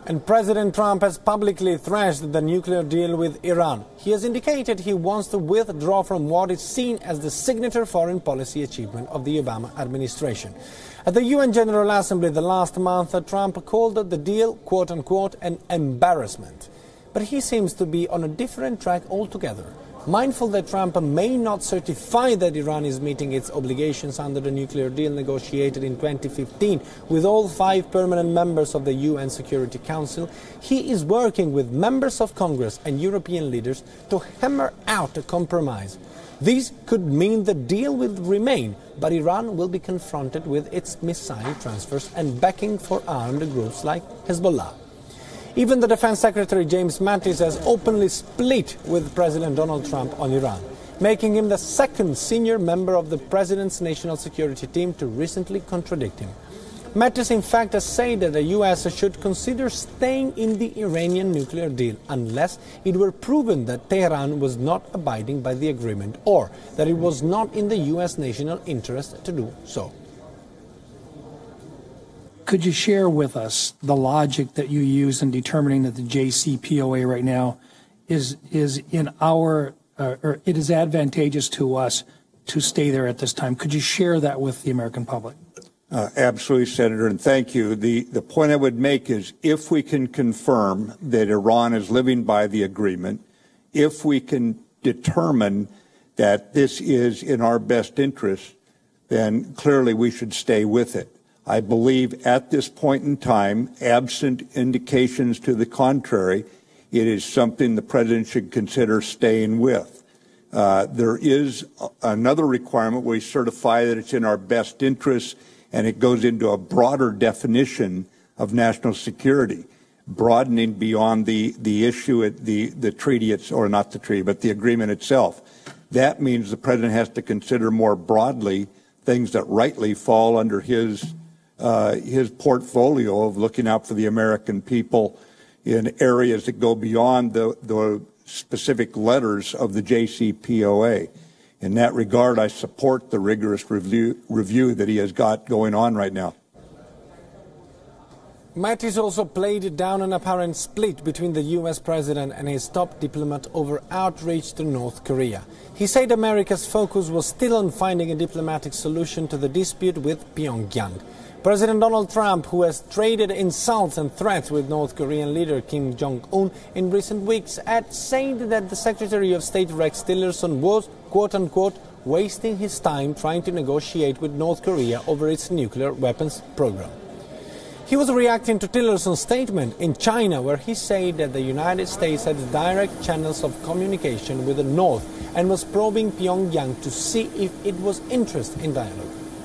And President Trump has publicly thrashed the nuclear deal with Iran. He has indicated he wants to withdraw from what is seen as the signature foreign policy achievement of the Obama administration. At the UN General Assembly the last month, Trump called the deal, quote-unquote, an embarrassment. But he seems to be on a different track altogether. Mindful that Trump may not certify that Iran is meeting its obligations under the nuclear deal negotiated in 2015 with all 5 permanent members of the UN Security Council, he is working with members of Congress and European leaders to hammer out a compromise. This could mean the deal will remain, but Iran will be confronted with its missile transfers and backing for armed groups like Hezbollah. Even the Defense Secretary James Mattis has openly split with President Donald Trump on Iran, making him the second senior member of the President's national security team to recently contradict him. Mattis, in fact, has said that the US should consider staying in the Iranian nuclear deal unless it were proven that Tehran was not abiding by the agreement or that it was not in the US national interest to do so. Could you share with us the logic that you use in determining that the JCPOA right now is in our, or it is advantageous to us to stay there at this time? Could you share that with the American public? Absolutely, Senator, and thank you. The point I would make is if we can confirm that Iran is living by the agreement, if we can determine that this is in our best interest, then clearly we should stay with it. I believe at this point in time, absent indications to the contrary, it is something the President should consider staying with. There is another requirement where we certify that it's in our best interest, and it goes into a broader definition of national security, broadening beyond the issue, the treaty, or not the treaty, but the agreement itself. That means the President has to consider more broadly things that rightly fall under his portfolio of looking out for the American people in areas that go beyond the specific letters of the JCPOA. In that regard, I support the rigorous review that he has got going on right now. Mattis also played down an apparent split between the US president and his top diplomat over outreach to North Korea. He said America's focus was still on finding a diplomatic solution to the dispute with Pyongyang. President Donald Trump, who has traded insults and threats with North Korean leader Kim Jong-un in recent weeks, had said that the Secretary of State Rex Tillerson was, quote-unquote, wasting his time trying to negotiate with North Korea over its nuclear weapons program. He was reacting to Tillerson's statement in China, where he said that the United States had direct channels of communication with the North and was probing Pyongyang to see if it was interested in dialogue.